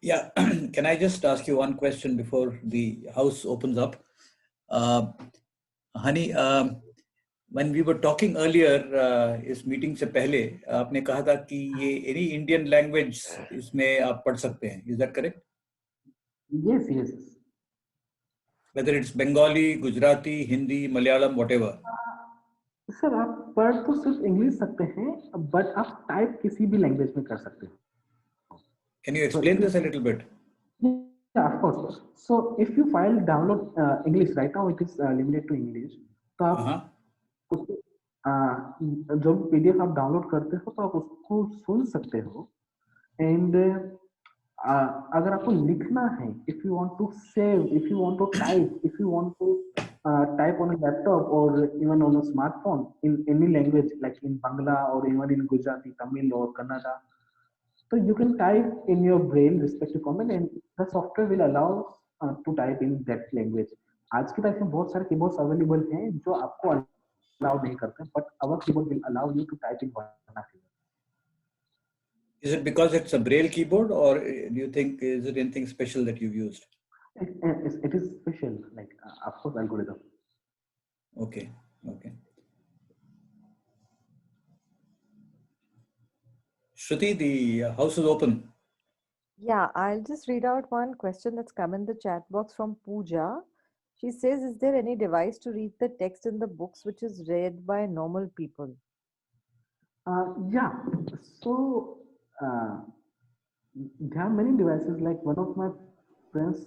Yeah, can I just ask you one question before the house opens up? Uh, Honey, when we were talking earlier, इस meeting से पहले आपने कहा था कि ये any Indian language इसमें आप पढ़ सकते हैं. Is that correct? Yes, yes. Whether it's Bengali, Gujarati, Hindi, Malayalam, whatever. Sir आप पढ़ तो सिर्फ इंग्लिश सकते हैं, बट आप टाइप किसी भी लैंग्वेज में कर सकते हैं. Can you explain this a little bit? Yeah, of course. So if you file download English right now, it is limited to English. तो आप उसको जो PDF आप डाउनलोड करते हो तो आप उसको सुन सकते हो. एंड अगर आपको लिखना है, if you want to save, if you want to type, if you want to type on a laptop or even on a smartphone in any language like in Bangla or even in Gujarati, Tamil or Kannada, so you can type in your brain respective comment and the software will allow to type in that language. आज की तारीख में बहुत सारे keyboards available हैं जो आपको allow नहीं करते, but our keyboard will allow you to type in one. Is it because it's a Braille keyboard, or do you think is it anything special that you've used? It is special, like of course algorithm. Okay. Shruti, the house is open. Yeah, I'll just read out one question that's come in the chat box from Pooja. She says, is there any device to read the text in the books which is read by normal people? Yeah, so there are many devices. Like one of my friends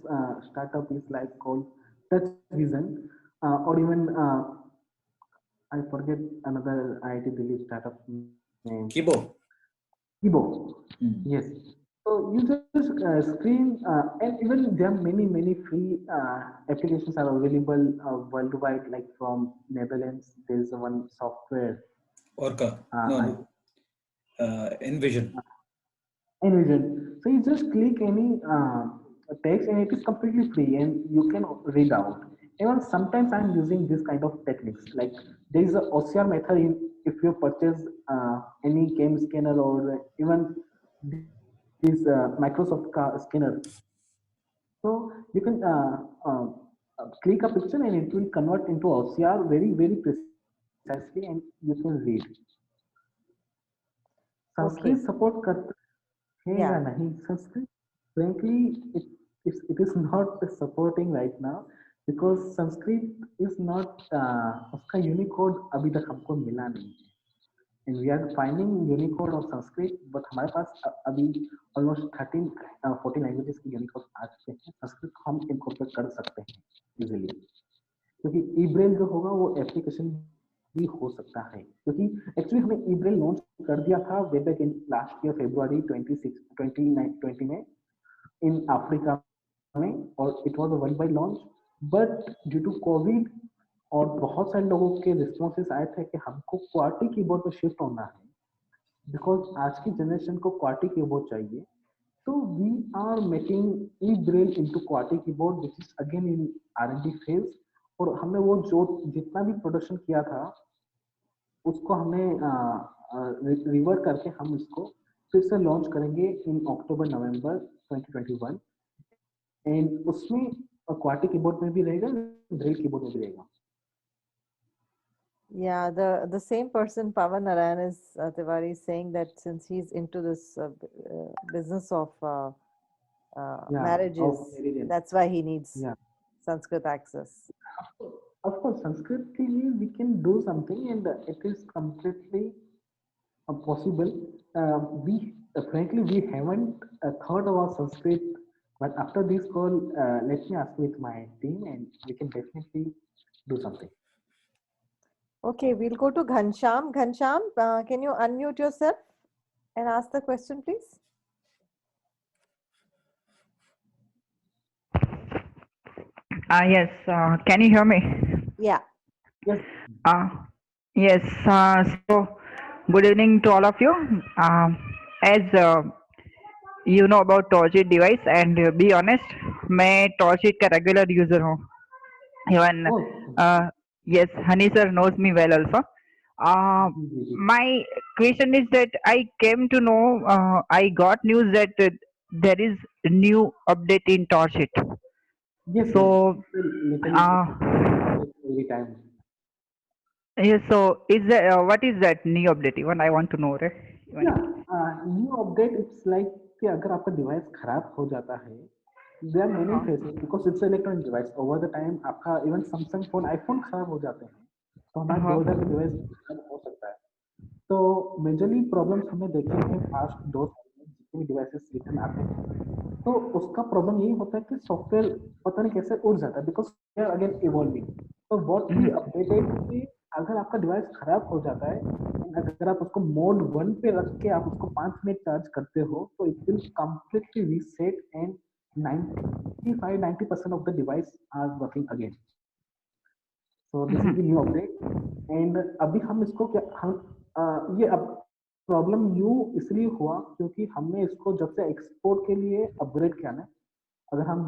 startup is like called Touch Vision, or even I forget another IIT Delhi startup name. Kibo. Yes. So you just screen and even there are many free applications are available worldwide. Like from Netherlands, there is one software. Orca. No. Envision. Envision. So you just click any text and it is completely free and you can read out. Even sometimes I'm using this kind of techniques. Like there is a OCR method in if you purchase any game scanner or even this Microsoft scanner. So you can click a picture and it will convert into OCR very precisely and you can read. Sanskrit support करता है या नहीं? Sanskrit, frankly, it is not supporting right now because Sanskrit is not उसका Unicode अभी तक हमको मिला नहीं है. And we are finding Unicode of Sanskrit, but हमारे पास अभी almost 13-14 languages की Unicode आ चुके हैं. संस्कृत को हम incorporate कर सकते हैं easily, क्योंकि e-braille जो होगा वो एप्लीकेशन भी हो सकता है. क्योंकि एक्चुअली हमने e-braille लॉन्च कर दिया था way back in last year February 2020 में इन अफ्रीका में, और it was a worldwide launch. But due to COVID और बहुत सारे लोगों के रिस्पॉन्सेस आए थे कि हमको क्वार्टी कीबोर्ड पे शिफ्ट होना है बिकॉज आज की जनरेशन को क्वार्टी कीबोर्ड चाहिए. तो we are making e-braille into QWERTY keyboard which is again in R&D phase. और हमने वो जो जितना भी प्रोडक्शन किया था उसको हमने रिवर्ट करके हम इसको फिर से लॉन्च करेंगे इन अक्टूबर-नवंबर 2021. एंड उसमें क्वार्टी कीबोर्ड में भी रहेगा, ब्रेल कीबोर्ड में भी रहेगा. Yeah, the same person, Pawan Narayan, is Tiwari, saying that since he's into this business of marriages, that's why he needs Sanskrit access. Of course, Sanskrit के लिए we can do something and it is completely possible. We frankly we haven't thought about Sanskrit, but after this call, let me ask with my team and we can definitely do something. Okay, we'll go to Ghansham. Ghansham, can you unmute yourself and ask the question, please? Yes. Can you hear me? Yeah. Yes. Yes. So, good evening to all of you. As you know about Torchit device, and be honest, मैं Torchit का regular user हूँ. Even yes, Hani sir knows me well also. My question is that I came to know, I got news that there is new update in Torchit. Yes, So, yes. Literally uh, every time. yes. So, is that what is that new update? Even I want to know, right? Yeah, new update. It's like कि अगर आपका device खराब हो जाता है, there are many phases because it's an electronic device. Over the time, आपका even Samsung phone, iPhone खराब हो जाते हैं, तो हमारे 2000 का डिवाइस खराब हो सकता है. तो मेजरली प्रॉब्लम्स हमने देखे हैं पास्ट 2 साल में जितने भी डिवाइसेस रिटर्न आते हैं, तो उसका प्रॉब्लम यही होता है कि सॉफ्टवेयर पता नहीं कैसे उड़ जाता है बिकॉज अगेन इवॉल्विंग. तो व्हाट वी अपडेटेड कि अगर आपका डिवाइस खराब हो जाता है and अगर आप उसको मोड 1 पे रख के आप उसको 5 मिनट चार्ज करते हो तो it will completely reset and 95-90% of the device are working again. So this is the new update and अभी हम इसको क्या हम ये अब प्रॉब्लम न्यू इसलिए हुआ क्योंकि हमने इसको जब से एक्सपोर्ट के लिए अपग्रेड किया ना. अगर हम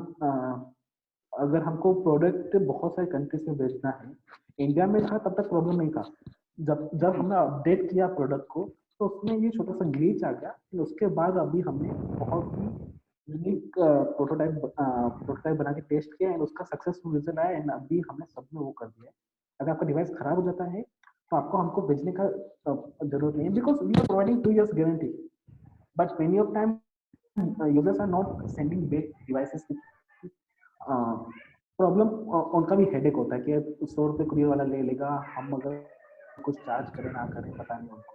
अगर हमको प्रोडक्ट बहुत सारे कंट्रीज में भेजना है, इंडिया में था तब तक प्रॉब्लम नहीं था. जब जब हमने अपडेट किया प्रोडक्ट को तो उसमें ये छोटा सा ग्लिच आ गया. फिर उसके बाद अभी हमने बहुत ही यूनिक प्रोटोटाइप बना के टेस्ट किया एंड उसका सक्सेसफुल रिजल्ट आया एंड अभी हमने सब में वो कर दिया है. अगर आपका डिवाइस खराब हो जाता है तो आपको हमको भेजने का जरूरत नहीं है because we are providing 2 years guarantee. But many of time users are not sending back devices. Problem उनका भी हेडेक होता है कि 100 रुपये कुरियर वाला ले लेगा, हम अगर कुछ चार्ज करें ना करें पता नहीं उनको.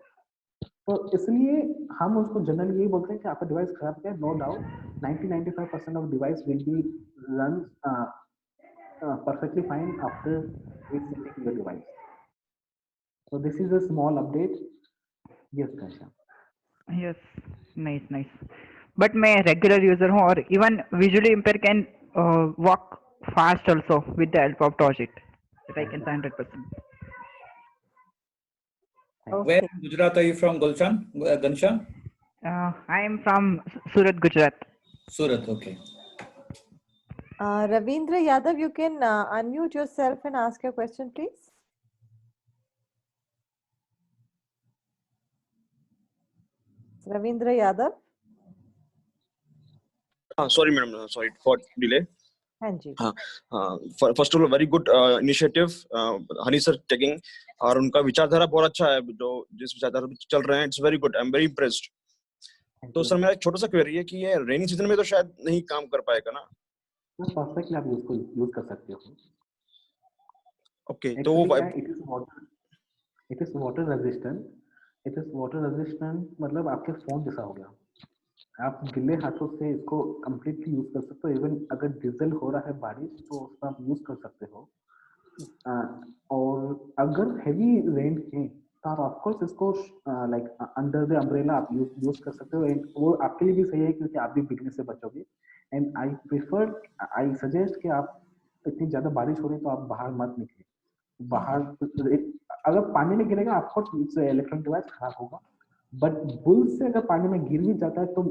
तो इसलिए हम उसको जनरली यही बोलते हैं कि आपका डिवाइस खराब है, no doubt 90-95% of device will be run perfectly fine after resetting your device. So this is a small update. Yes, Kasha. yes, nice. But मैं regular user हूँ और even visually impaired can walk fast also with the help of Torchit. That I can say 100%. Where in Gujarat are you from, Gulshan? Ghanshyam? I am from Surat, Gujarat. Surat, okay. Ravindra Yadav, you can unmute yourself and ask your question, please. Ravindra Yadav. Sorry, madam. Sorry for delay. Hanji. First of all, very good initiative, Honey sir taking, और उनका विचारधारा बहुत अच्छा है. जो जिस विचारधारा पे चल रहे हैं, it's very good. I'm very impressed. तो सर मेरा एक छोटा सा क्वेरी है कि ये रेनी सीजन में तो शायद नहीं काम कर पाएगा ना. परफेक्टली आप इसको यूज कर सकते हो. ओके, तो वो it is water resistant. It is water resistant मतलब आपके फोन जैसा हो गया. आप गिले हाथों से इसको कंप्लीटली यूज कर सकते हो. इवन अगर डीजल हो रहा है बारिश तो उसका आप यूज कर सकते हो. और अगर हैवी रेन है तो आप ऑफकोर्स इसको लाइक अंडर द अम्ब्रेला आप यूज कर सकते हो. एंड वो आपके लिए भी सही है क्योंकि आप भी बिगने से बचोगे. एंड आई सजेस्ट कि आप इतनी ज्यादा बारिश हो रही है तो आप बाहर मत निकले. बाहर अगर पानी में गिरेगा ऑफकोर्स इलेक्ट्रॉनिक डिवाइस खराब होगा. बट बुल से अगर पानी में गिर भी जाता है तो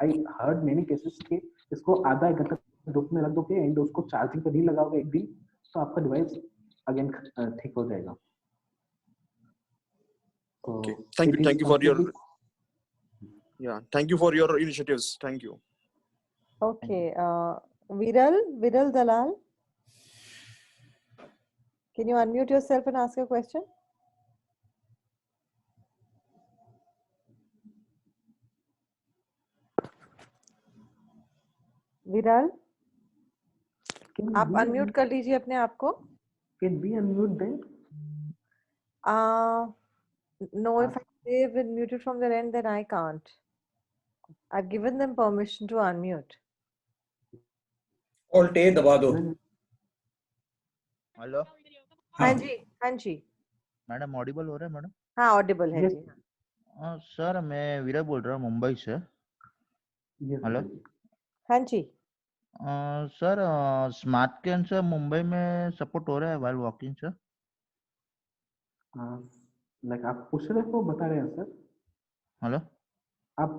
आई हर्ड मेनी केसेस के इसको आधा एक घंटा धूप में रख दोगे एंड उसको चार्जिंग पे नहीं लगाओगे एक दिन तो आपका डिवाइस अगेन ठीक हो जाएगा. Okay, thank you for your thank you for your initiatives. Thank you. Okay, Viral Dalal, can you unmute yourself and ask your question? Viral, आप अनम्यूट कर लीजिए अपने आप को. Can we unmute them? No, if they've been muted from their end, then I can't. I've given them permission to unmute. Alt A दबा दो. Hello. हाँ जी. Madam Audible हो रहा है मैडम? हाँ, ऑडिबल है जी. सर मैं विरय बोल रहा हूँ मुंबई से. हेलो. हाँ जी. Sir smart can say Mumbai में सपोर्ट हो रहा है व्हाइल वॉकिंग सर? लाइक आप पूछ रहे हो बता रहे हैं सर? हेलो. आप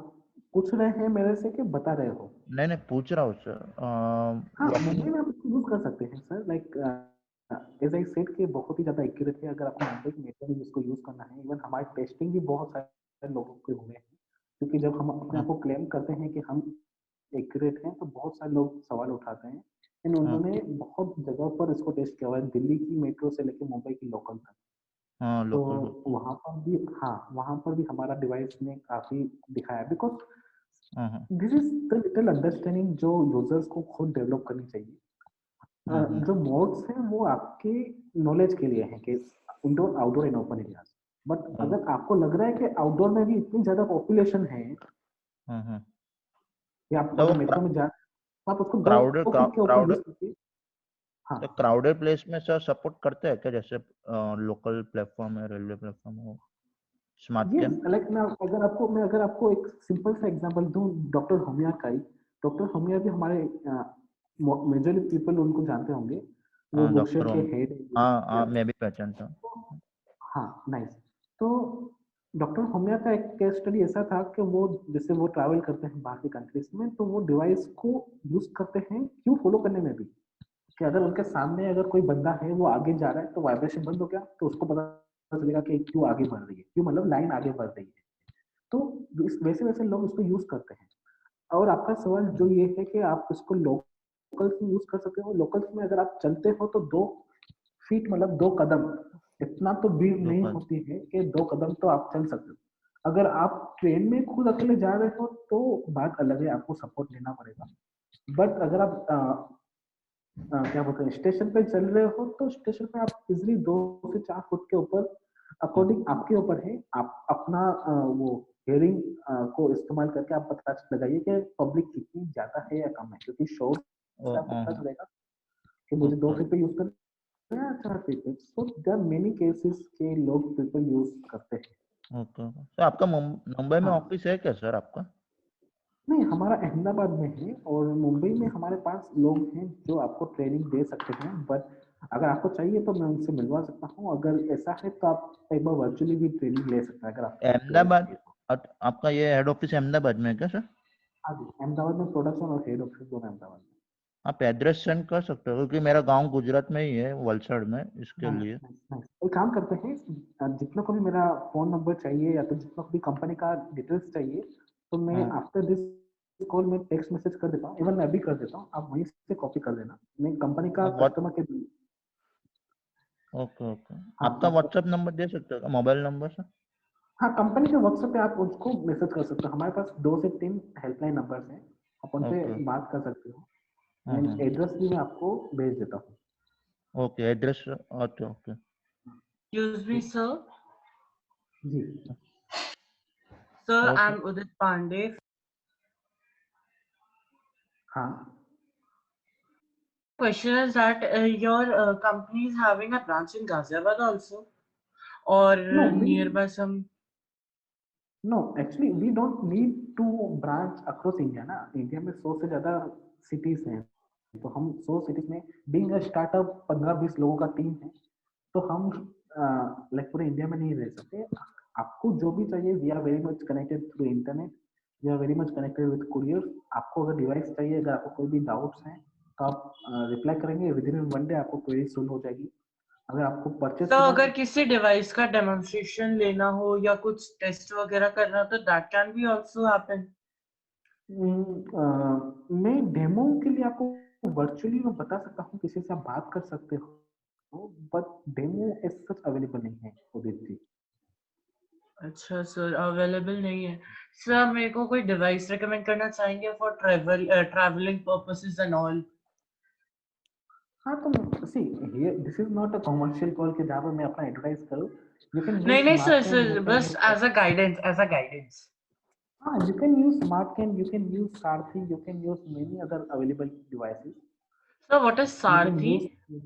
पूछ रहे हैं मेरे से कि बता रहे हो? नहीं पूछ रहा हूँ सर. हाँ, मुंबई में आप इसको यूज कर सकते हैं sir. Like as I said कि बहुत ही ज्यादा एक्यूरेट है. अगर आपको मुंबई के मेट्रो में इसको यूज करना है, इवन हमारे टेस्टिंग भी बहुत सारे लोगों के हुए हैं क्योंकि जब हम अपने आप को क्लेम करते हैं कि हम एक्यूरेट हैं तो बहुत सारे लोग सवाल उठाते हैं। लेकिन उन्होंने बहुत जगह पर इसको टेस्ट किया हुआ है, दिल्ली की मेट्रो से लेकर मुंबई की लोकल तक। हाँ तो लोकल। वहां पर भी, हाँ वहां पर भी हमारा डिवाइस ने काफी दिखाया, बिकॉज हाँ this is the little understanding जो यूजर्स को खुद डेवलप करनी चाहिए। जो मोड्स हैं वो आपके नॉलेज के लिए हैं कि indoor outdoor and open areas. But अगर आपको लग रहा है कि आउटडोर में भी इतनी ज्यादा पॉपुलेशन है कि आप तो अगर वो मेट्रो में जा तो आप उसको दो क्राउडेड क्लिक के ऊपर क्राउडेड यूज कीजिए। हाँ तो क्राउडेड प्लेस में सर सपोर्ट करते हैं क्या, जैसे लोकल प्लेटफॉर्म है, रेलवे प्लेटफॉर्म हो, स्मार्ट ये कैन? लाइक मैं अगर आपको एक सिंपल सा एग्जांपल दूं, डॉक्टर होमिया का ही। डॉक्टर होमिया भी हमारे मेजरली पीपल उनको जानते होंगे, वो हाँ बुकशेल डॉक्टर के होम। हेड हाँ है। हाँ मैं भी पहचानता हूँ। हाँ नाइस। तो डॉक्टर होमिया का एक केस स्टडी ऐसा था कि वो जैसे वो ट्रैवल करते हैं बाहर की कंट्रीज में, तो वो डिवाइस को यूज करते हैं क्यों फॉलो करने में भी, कि अगर उनके सामने अगर कोई बंदा है वो आगे जा रहा है तो वाइब्रेशन बंद हो गया तो उसको पता चलेगा कि क्यों आगे बढ़ रही है, क्यों मतलब लाइन आगे बढ़ रही है। तो वैसे वैसे लोग उसको यूज करते हैं। और आपका सवाल जो ये है कि आप इसको लोकल्स में यूज कर सकते हो, लोकल्स में अगर आप चलते हो तो 2 फीट मतलब 2 कदम, इतना तो भीड़ नहीं लोकल। होती है कि 2 कदम तो आप चल सकते हो। अगर आप ट्रेन में खुद अकेले जा रहे हो तो बात अलग है, आपको सपोर्ट लेना पड़ेगा। बट अगर आप क्या बोलते हैं स्टेशन पे चल रहे हो तो स्टेशन पे आप इजिली 2 से 4 फुट के ऊपर, अकॉर्डिंग आपके ऊपर है, आप अपना वो हेयरिंग को इस्तेमाल करके आप पता लगाइए कि पब्लिक कितनी ज्यादा है या कम है, क्योंकि शोर से आपको पता चलेगा कि मुझे 2 फीट पे यूज करना है या 4 फीट पे। So there are many cases के लोग पीपल यूज करते हैं। ओके तो आपका मुंबई में हाँ ऑफिस है क्या सर आपका? नहीं, हमारा अहमदाबाद में है और मुंबई में हमारे पास लोग हैं जो आपको ट्रेनिंग दे सकते हैं। बट अगर आपको चाहिए तो मैं उनसे मिलवा सकता हूँ, अगर ऐसा है तो आप एक बार वर्चुअली भी ट्रेनिंग ले सकते हैं अगर आपको चॉइस अहमदाबाद? चाहिए तो। आपका ये हेड ऑफिस अहमदाबाद में है क्या सर? हाँ जी, अहमदाबाद में प्रोडक्शन और हेड ऑफिस दोनों अहमदाबाद में। आप एड्रेस सेंड कर सकते हो क्योंकि मेरा गांव गुजरात में ही है, वलसाड़ में, इसके नाइस लिए। Nice nice. एक काम करते हैं, जितना को भी मेरा फोन नंबर चाहिए या तो जितना को भी कंपनी का डिटेल्स चाहिए तो मैं हाँ आफ्टर दिस कॉल में टेक्स्ट मैसेज कर देता हूँ, इवन मैं भी कर देता हूँ, आप वहीं से कॉपी कर देना। मैं कंपनी का व्हाट कस्टमर के, ओके ओके। हाँ आपका आपको, व्हाट्सएप नंबर दे सकते हो, मोबाइल नंबर सर? हाँ कंपनी के व्हाट्सएप पे आप उसको मैसेज कर सकते हो। हमारे पास 2 से 3 हेल्पलाइन नंबर्स हैं, आप उनसे ओके। बात कर सकते हो। हाँ एंड एड्रेस भी मैं आपको भेज देता हूँ। Okay address okay okay. Excuse me, sir. जी Sir, okay I'm Udit Pandey. हाँ। Question is that your company is having a branch in Ghaziabad also, or no we nearby some. No actually we don't need to branch across India ना। India में 100 से ज्यादा cities हैं, तो हम 100 cities में being a startup 15-20 लोगों का टीम है, तो हम लाइक पूरे इंडिया में नहीं रह सकते। आपको जो भी चाहिए, we are very much connected through internet, we are very much connected with courier. आपको अगर डिवाइस चाहिए, अगर आपको कोई भी डाउट्स हैं तो आप रिप्लाई करेंगे, विद इन 1 डे आपको क्वेरी सोल्व हो जाएगी। अगर आपको परचेस तो करना अगर किसी डिवाइस का डेमोन्स्ट्रेशन लेना हो या कुछ टेस्ट वगैरह करना हो तो that can be also happen. मैं डेमो के लिए आपको वर्चुअली मैं बता सकता हूँ, किसी से आप बात कर सकते हो, but demo as such available नहीं है उदित जी। अच्छा सर, अवेलेबल नहीं है। सर मेरे को कोई डिवाइस रेकमेंड करना चाहेंगे for travelling purposes and all? हाँ तो see, this is not a commercial call कि जहाँ पे मैं अपना एडवर्टाइज करूँ। यू कैन यूज नहीं नहीं sir, smart can, sir you can बस use, as a guidance, as a guidance. हाँ you can use smart can, you can use Sarathi, you can use many other available devices. Sir what is you can Sarathi? Use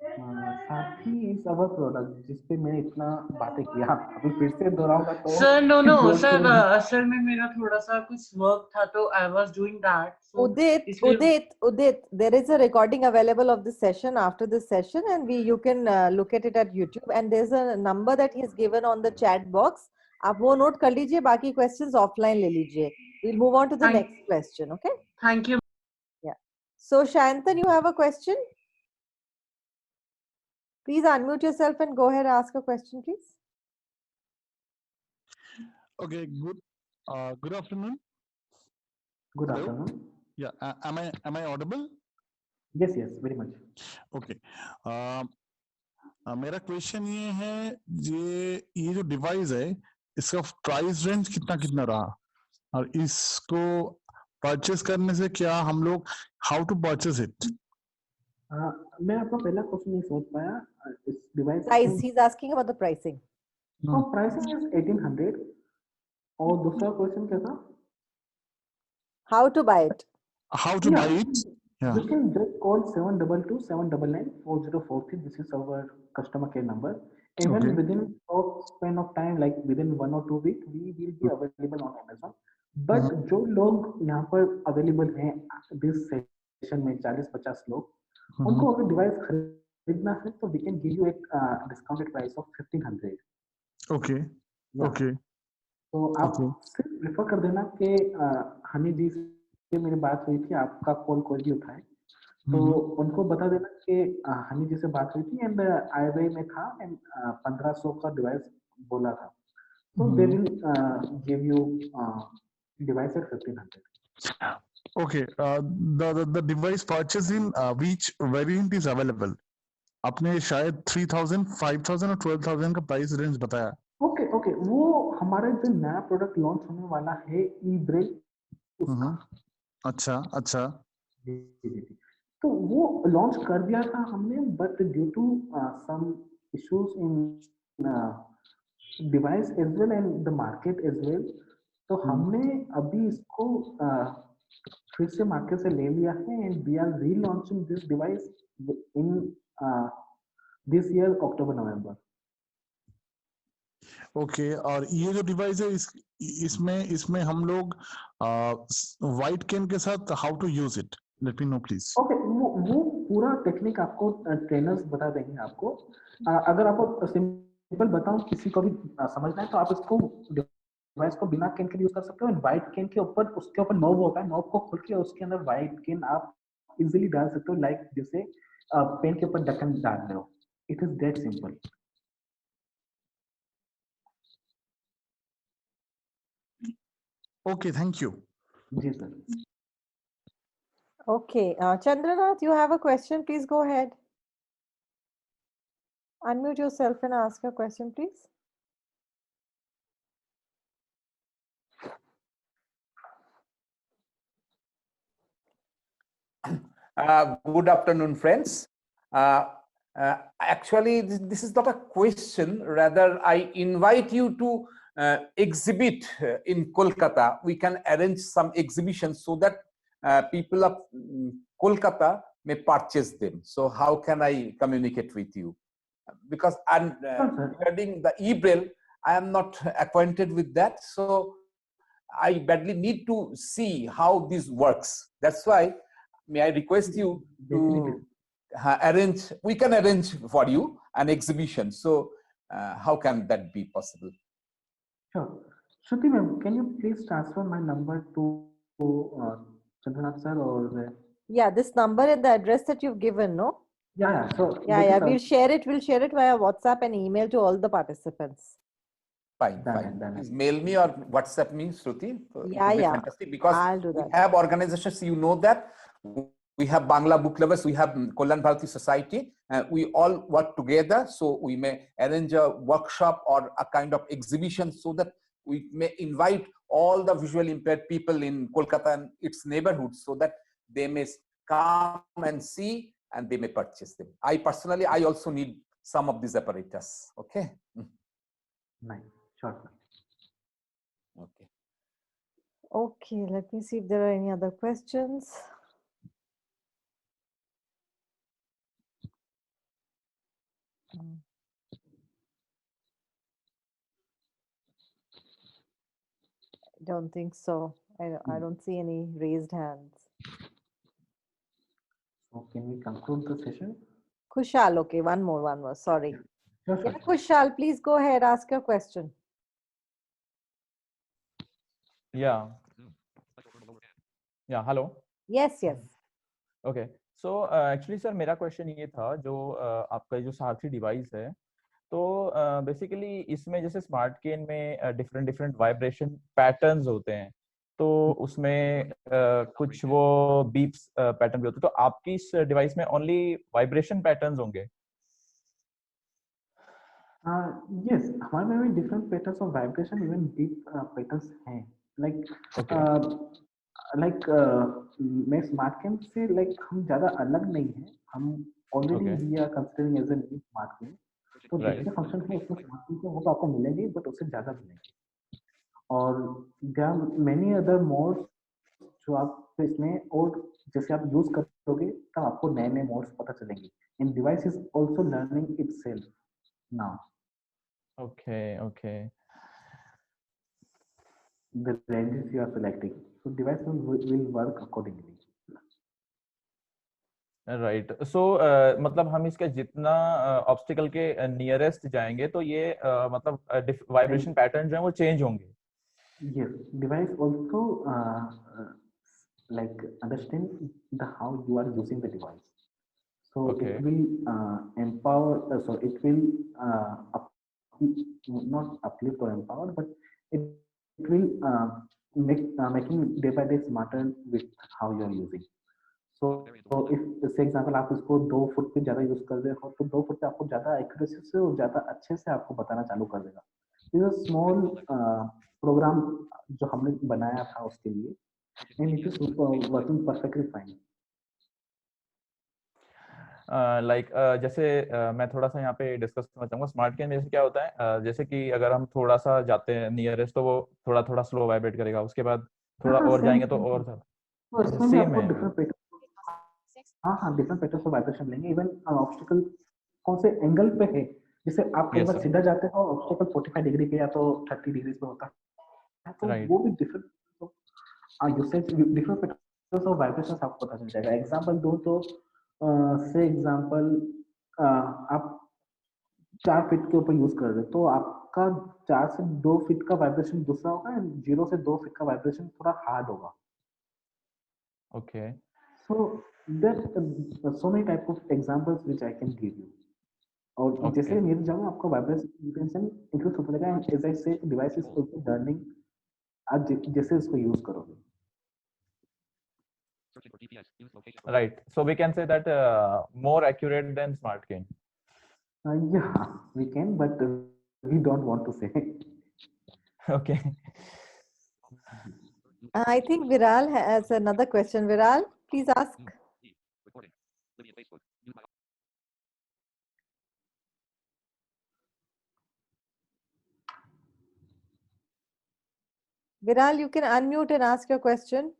Sarathi is our product जिसपे मैंने इतना बातें किया, अभी फिर से दोहराऊंगा तो सर नो नो जोर सर, शोर भी। असल में मेरा थोड़ा सा कुछ वर्क था तो आई वाज डूइंग दैट, सो इसलिए। Udit, there is a recording available of this session after this session, and you can look at it at YouTube. And there's a number that he's given on the chat box. आप वो note कर लीजिए, बाकी questions offline ले लीजिए. We'll move on to the Thank- next question, okay? Thank you. Yeah. So Shantan, you have a question? Please unmute yourself and go ahead and ask a question, please. Okay, Good afternoon. Good Hello? afternoon. Yeah, am I audible? Yes, yes, very much. Okay. मेरा question ये है ये जो device है इसका price range कितना कितना रहा और इसको परचेस करने से क्या हम लोग हाउ टू परचेस इट? मैं आपका पहला क्वेश्चन नहीं समझ पाया इस device Price. He's asking about the pricing. Pricing is 1800 और दूसरा क्वेश्चन क्या था? How to buy it? How to buy it? Yeah. You can just call 722-799-4043. This is our customer care number. Even Okay. within short span of time, like within 1 or 2 weeks, we will be available on Amazon. But जो लोग यहाँ पर available हैं this session में 40-50 लोग, उनको अगर device खरीदना है तो we can give you a discounted price of 1500. Okay. Yeah. Okay. तो आप सिर्फ प्रेफर कर देना कि हनी जी से मेरी बात हुई थी, आपका कॉल कोई भी उठाए तो उनको बता देना कि हनी जी से बात हुई थी एंड आईवे में था एंड 1500 का डिवाइस बोला था, तो they will give you device at 1500. Okay. The device purchase in which variant is available? आपने शायद 3000, 5000 और 12000 का प्राइस रेंज बताया. ओके ओके, वो हमारा जो नया प्रोडक्ट लॉन्च होने वाला है ई-ब्रेल उसका. अच्छा अच्छा. जी जी जी, तो वो लॉन्च कर दिया था हमने, but due to some issues in device as well and the market as well, तो हमने अभी इसको फिर से मार्केट से ले लिया है and we are relaunching this device in this year October November. Okay. और ये जो डिवाइस है इसमें हम लोग व्हाइट कैन के साथ how to use it, let me know please. Okay, वो पूरा टेक्निक आपको ट्रेनर्स बता देंगे आपको. अगर आपको सिंपल बताऊं, किसी को भी समझना है तो आप इसको डिवाइस को बिना कैन के यूज कर सकते हो. व्हाइट कैन के ऊपर उसके ऊपर नॉब होता है, नॉब को खोल के उसके अंदर व्हाइट कैन आप इजीली डाल सकते हो, लाइक जैसे पेन के ऊपर ढक्कन डाल रहे हो. It is that simple. Okay, thank you. जी sir. Okay. Chandranath, you have a question? Please go ahead. Unmute yourself and ask your question, please. Good afternoon, friends. Actually, this is not a question. Rather, I invite you to exhibit in Kolkata. We can arrange some exhibitions so that people of Kolkata may purchase them. So how can I communicate with you? Because regarding the e-braille, I am not acquainted with that. So I badly need to see how this works. That's why may I request you to arrange, we can arrange for you an exhibition. So how can that be possible? Sure. Shruti ma'am, can you please transfer my number to Chandranath sir or? Yeah, this number and the address that you've given, no? Yeah. So yeah, we'll share it. We'll share it via WhatsApp and email to all the participants. Fine, fine. Please mail me or WhatsApp me, Shruti. Yeah. Fantastic, because I'll do that. we have organizations, you know that. We have Bangla Book Lovers, we have Kollan Bharati Society, we all work together. So we may arrange a workshop or a kind of exhibition so that we may invite all the visually impaired people in Kolkata and its neighborhoods so that they may come and see and they may purchase them. I personally, I also need some of these apparatus. Okay. Nice. Sure. Okay. Okay, let me see if there are any other questions. I don't think so. I don't see any raised hands. So can we conclude the session? Kushal, okay, one more. Sorry. Sure. Yeah, Kushal, please go ahead, ask your question. Yeah, hello. Yes. Okay, so actually sir मेरा question ये था, जो आपका जो सारथी device है तो basically इसमें जैसे स्मार्ट केन में डिफरेंट डिफरेंट वाइब्रेशन पैटर्न्स होते हैं, तो उसमें कुछ वो बीप्स पैटर्न भी होते हैं, तो आपकी इस डिवाइस में ओनली वाइब्रेशन पैटर्न्स होंगे? Yes, हमारे में भी different patterns of vibration, even deep patterns हैं. मैं स्मार्ट कैन से हम ज्यादा अलग नहीं है. हम already we are considering as a new smart cane. तो जितने फंक्शन है उसमें स्मार्ट कैन के वो तो आपको मिलेंगे, बट उससे ज्यादा मिलेंगे. और there are many other modes जो आप इसमें, और जैसे आप यूज करोगे तब आपको नए नए मोड्स पता चलेंगे. And device is also learning itself now. Okay. The ranges you are selecting, so device will work accordingly. Right. So मतलब हम इसके जितना ऑब्स्टिकल के नियरेस्ट जाएंगे तो ये मतलब वाइब्रेशन पैटर्न जो है वो चेंज होंगे. Yes, device also understand how you are using the device. So Okay. it will empower. So it will not uplift or empower, but it will making day by day smarter with how you are using. So if से example आप इसको 2 foot पे ज्यादा use कर रहे हो तो 2 foot पे आपको ज्यादा एक्यूरेसी से और ज्यादा अच्छे से आपको बताना चालू कर देगा. ये स्मॉल प्रोग्राम जो हमने बनाया था उसके लिए, and it is working perfectly fine. जैसे मैं थोड़ा सा यहाँ पे डिस्कस करना चाहूंगा. स्मार्ट कैन जैसे क्या होता है, जैसे कि अगर हम थोड़ा सा जाते हैं नियरेस्ट तो वो थोड़ा थोड़ा स्लो वाइब्रेट करेगा, उसके बाद थोड़ा और जाएंगे तो और सेम है. Different pattern. हाँ, डिफरेंट पैटर्न ऑफ वाइब्रेशन लेंगे. इवन ऑब्स्टिकल कौन से एंगल पे है, जैसे आप कई बार सीधा जाते हो ऑब्स्टिकल 45 डिग्री पे या तो 30 डिग्री पे होता है, तो वो भी different usage different patterns of vibration आपको पता चल जाएगा. एग्जांपल दो तो से एग्जांपल आप 4 फीट के ऊपर यूज कर रहे हो तो आपका 4 से 2 फीट का वाइब्रेशन दूसरा होगा, 0 से 2 फीट का वाइब्रेशन थोड़ा हार्ड होगा. Okay. So there are so many type of examples which I can give you. और जैसे मेरे जाऊँ आपको वाइब्रेशन इंक्रीज होता रहेगा, एंड एज आई से डिवाइस इज आल्सो लर्निंग आज जैसे इसको यूज करोगे. Right. So we can say that more accurate than smart cane. Yeah, we can, but we don't want to say. Okay. I think Viral has another question. Viral, please ask. Viral, you can unmute and ask your question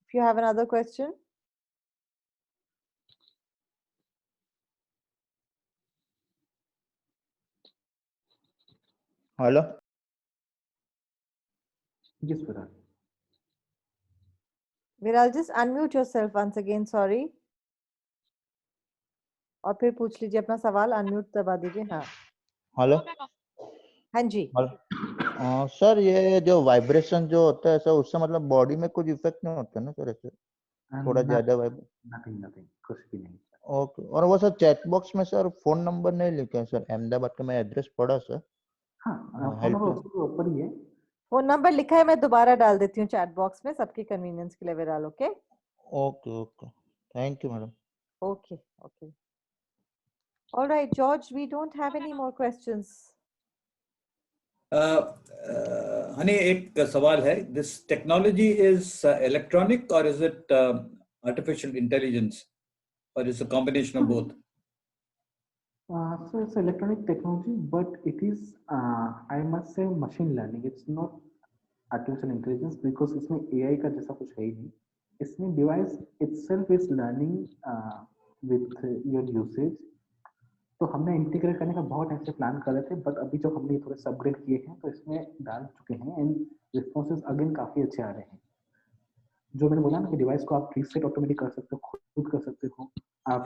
if you have another question. Hello. Yes, Viral. Viral, just unmute yourself once again. Sorry. और फिर पूछ लीजिए अपना सवाल. Unmute दबा दीजिए. हाँ. Hello. हाँ जी. सर ये जो वाइब्रेशन जो होता है सर, उससे मतलब बॉडी में कुछ इफेक्ट नहीं होता ना सर? ऐसे थोड़ा ज्यादा नथिंग, कुछ भी नहीं. ओके. और वो सर चैट बॉक्स में सर फोन नंबर नहीं लिखा है सर. अहमदाबाद का मैं एड्रेस पढ़ा सर. हाँ, फोन नंबर उसके ऊपर ही है. फोन नंबर लिखा है, मैं दोबारा डाल देती हूँ चैट बॉक्स में सबकी कन्वीनियंस के लिए. Viral, okay. Okay. Thank you madam. Okay. All right, George, we don't have any more questions. Honey, एक सवाल है. This technology is electronic or is it artificial intelligence, or is it a combination of both? So it's electronic technology, but it is I must say machine learning. It's not artificial intelligence because इसमें AI का जैसा कुछ है ही नहीं. इसमें device itself is learning with your usage. तो हमने integrate करने का बहुत टाइम से प्लान कर रहे थे, बट अभी जो हमने थोड़े से अपग्रेड किए हैं तो इसमें डाल चुके हैं, एंड रिस्पॉन्सेज अगेन काफी अच्छे आ रहे हैं. जो मैंने बोला ना कि डिवाइस को आप रीसेट ऑटोमेटिक कर सकते हो, खुद कर सकते हो आप.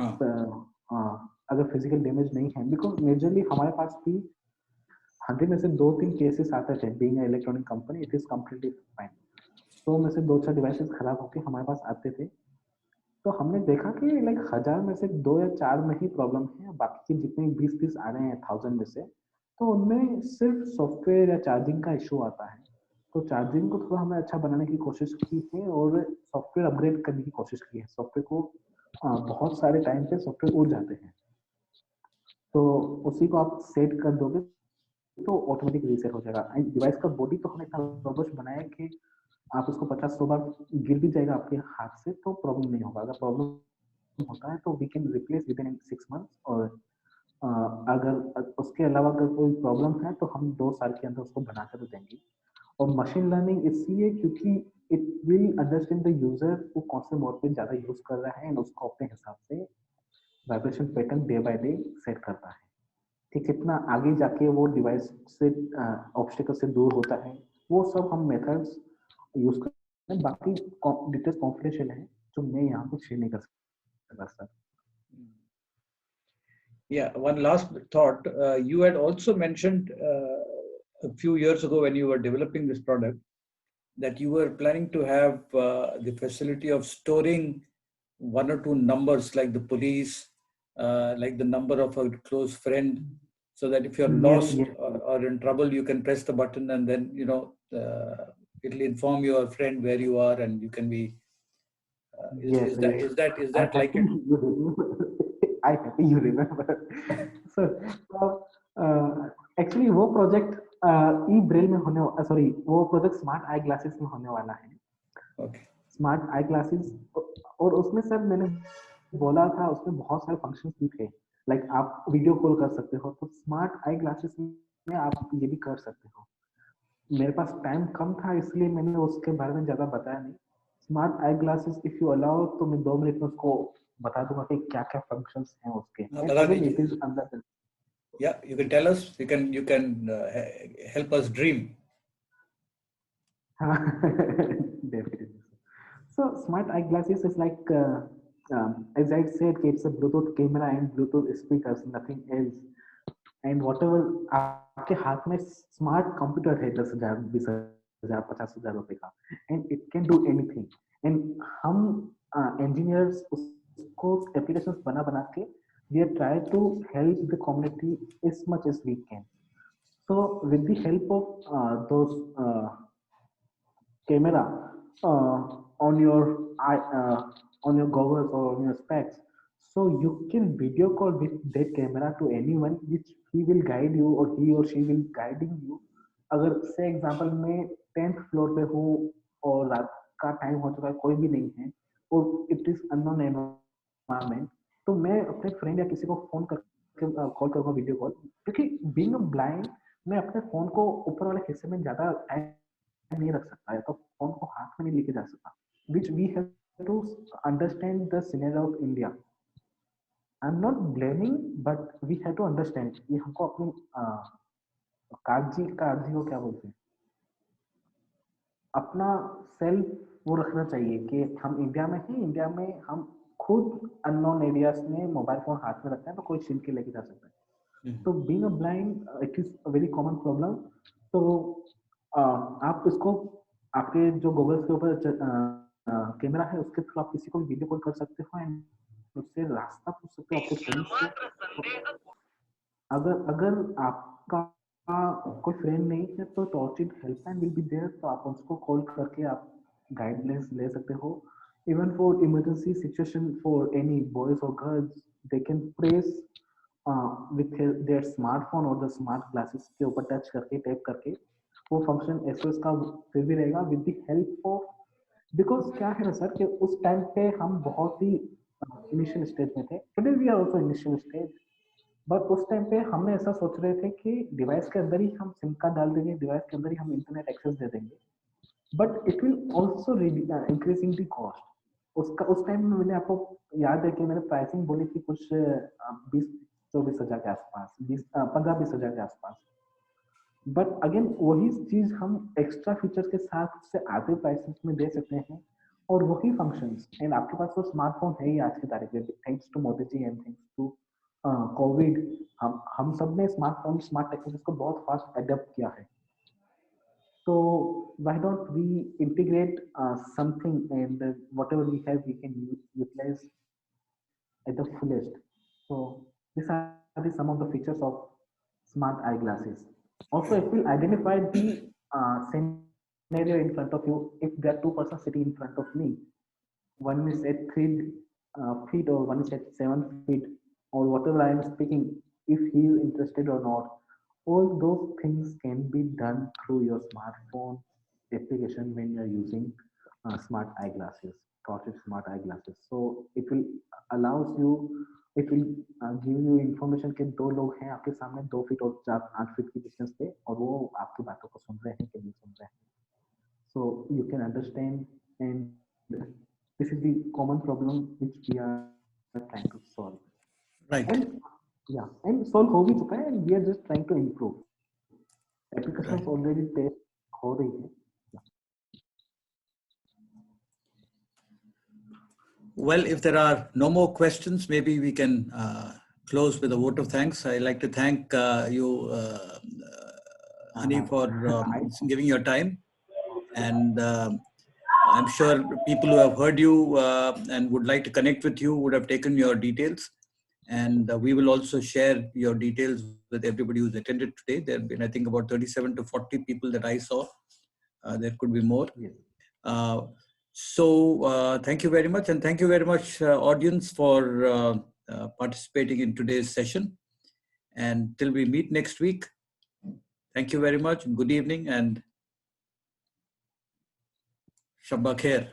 अगर फिजिकल डैमेज नहीं है, बिकॉज मेजरली हमारे पास भी 100 में से 2-3 केसेस आते थे. Being an electronic company, it is completely fine. 100 में से 2-4 डिवाइसेस खराब होकर हमारे पास आते थे, तो हमने देखा कि लाइक 1000 में से 2 या 4 में ही प्रॉब्लम है, बाकी के जितने 20-30 आ रहे हैं 1000 में से, तो उनमें सिर्फ सॉफ्टवेयर या चार्जिंग का इशू आता है। तो चार्जिंग को थोड़ा हमने अच्छा बनाने की कोशिश की है और सॉफ्टवेयर अपग्रेड करने की कोशिश की है। सॉफ्टवेयर को बहुत सारे टाइम पे सॉफ्टवेयर उड़ जाते हैं, तो उसी को आप सेट कर दोगे तो ऑटोमेटिक रीसेट हो जाएगा। एंड डिवाइस का बॉडी तो हमने इतना रोबस्ट बनाया है कि आप उसको 50-100 बार गिर भी जाएगा आपके हाथ से तो प्रॉब्लम नहीं होगा। अगर प्रॉब्लम होता है तो we can replace with in 6 months, और अगर उसके अलावा अगर कोई प्रॉब्लम है तो हम 2 साल के अंदर उसको बना कर देंगे। और मशीन लर्निंग इसलिए क्योंकि it will understand the user वो कौन से मोड पे ज्यादा यूज कर रहा है, एंड उसको अपने हिसाब से vibration pattern day by day set करता है कि कितना आगे जाके वो डिवाइस से ऑब्स्टिकल से दूर होता है। वो सब हम मेथड्स यूज करते हैं, बाकी डिटेल्स कॉन्फिडेंशियल है जो मैं यहाँ पे शेयर नहीं कर सकता sir. Yeah, one last thought. You had also mentioned a few years ago when you were developing this product that you were planning to have the facility of storing 1 or 2 numbers like the police, like the number of a close friend, so that if you're lost or in trouble, you can press the button and then, you know, it'll inform your friend where you are and you can be. Is that like it? I happy you remember. So actually वो project ई Braille में होने, sorry वो project smart eye glasses में होने वाला है। Okay. Smart eye glasses, और उसमें सर मैंने बोला था उसमें बहुत सारे फंक्शंस भी थे, लाइक आप वीडियो कॉल कर सकते हो, तो स्मार्ट आई ग्लासेस में आप ये भी कर सकते हो। मेरे पास टाइम कम था इसलिए मैंने उसके बारे में ज्यादा बताया नहीं। Smart eye glasses if you allow तो मैं 2 मिनट में उसको बता दूंगा कि क्या क्या फंक्शंस हैं उसके। It is under, yeah, you can tell us, you can help us dream. Definitely. So smart eye glasses is like as I said, it's a Bluetooth camera and Bluetooth speakers, nothing else. And whatever आपके हाथ में smart computer है 10,000, 20,000, 50,000 रुपए का, and it can do anything. And हम engineers उसको applications बना बना के we are trying to help the community as much as we can. So with the help of those camera on your on your goggles or on your specs, so you can video call with that camera to anyone, which he will guide you or he or she will guiding you. अगर से example में 10th floor पे हूँ और रात का time हो चुका है, कोई भी नहीं है और इट इज अननोन एनवायरनमेंट, तो मैं अपने फ्रेंड या किसी को फोन करके कॉल करूंगा वीडियो कॉल, क्योंकि बीइंग ब्लाइंड मैं अपने फोन को ऊपर वाले हिस्से में ज्यादा टाइम नहीं रख सकता है, तो फोन को हाथ में नहीं लेके जा सकता, which we have to understand the scenario of India. I'm not blaming, but we have to understand कि हमको अपनी कागजी को क्या बोलते हैं, अपना सेल्फ वो रखना चाहिए कि हम इंडिया में हैं, इंडिया में हम खुद अननोन एरियाज में मोबाइल फोन हाथ में रखते हैं तो कोई छीन के लेके जा सकता है। तो being a blind it is a very common problem. तो आप इसको आपके जो गूगल के ऊपर कैमरा है उसके थ्रू आप किसी को भी वीडियो कॉल कर सकते हो एंड उससे रास्ता पूछ सकते हो आपके फ्रेंड्स से। अगर आपका कोई फ्रेंड नहीं है तो टॉर्चिड हेल्पलाइन विल बी देयर, तो आप उसको कॉल करके आप गाइडलाइंस ले सकते हो। Even for emergency situation for any boys or girls, they can press with their smartphone or the smart glasses के ऊपर टच करके टैप करके वो फंक्शन SOS का फिर भी रहेगा with the help of, because क्या है ना सर कि उस टाइम पे हम बहुत ही इनिशियल स्टेज में थे, today we are also initial stage, but उस टाइम पे हमने ऐसा सोच रहे थे कि डिवाइस के अंदर ही हम सिम कार्ड डाल देंगे, डिवाइस के अंदर ही हम इंटरनेट एक्सेस दे देंगे, but it will also increasing the cost. उसका उस टाइम में मैंने आपको याद है कि मैंने प्राइसिंग बोली थी कुछ 20-24 हजार के आसपास, 15-20 हजार के आसपास, बट अगेन वही चीज हम एक्स्ट्रा फीचर्स के साथ उससे आधे प्राइसेस में दे सकते हैं और वही फंक्शंस। एंड आपके पास तो स्मार्टफोन है ही आज की तारीख में, thanks to Modi ji and thanks to COVID, हम सब ने स्मार्टफोन स्मार्ट टेक्नोलॉजी को बहुत फास्ट अडेप्ट किया है। So why don't we integrate something, and whatever we have, we can utilize at the fullest. So these are some of the features of smart eyeglasses. Also, it will identify the scenario in front of you. If there are two persons sitting in front of me, one is at 3 feet or one is at 7 feet, or whatever I am speaking, if he is interested or not, all those things can be done through your smartphone application when you are using smart eyeglasses, Torchit smart eyeglasses. So it will allows you, it will give you information कि दो लोग हैं आपके सामने 2 feet और 8 feet की distance पे और वो आपकी बातों को सुन रहे हैं कि नहीं सुन रहे हैं. So you can understand, and this is the common problem which we are trying to solve. Right. And yeah, and solve हो भी चुका है, and we are just trying to improve. Applications already test हो रही है. Well, if there are no more questions, maybe we can close with a vote of thanks. I'd like to thank you, Hani, for giving your time. And I'm sure people who have heard you and would like to connect with you would have taken your details. And we will also share your details with everybody who's attended today. There have been, I think, about 37 to 40 people that I saw. There could be more. So thank you very much. And thank you very much, audience, for participating in today's session. And till we meet next week, thank you very much. Good evening and Shabba Khair.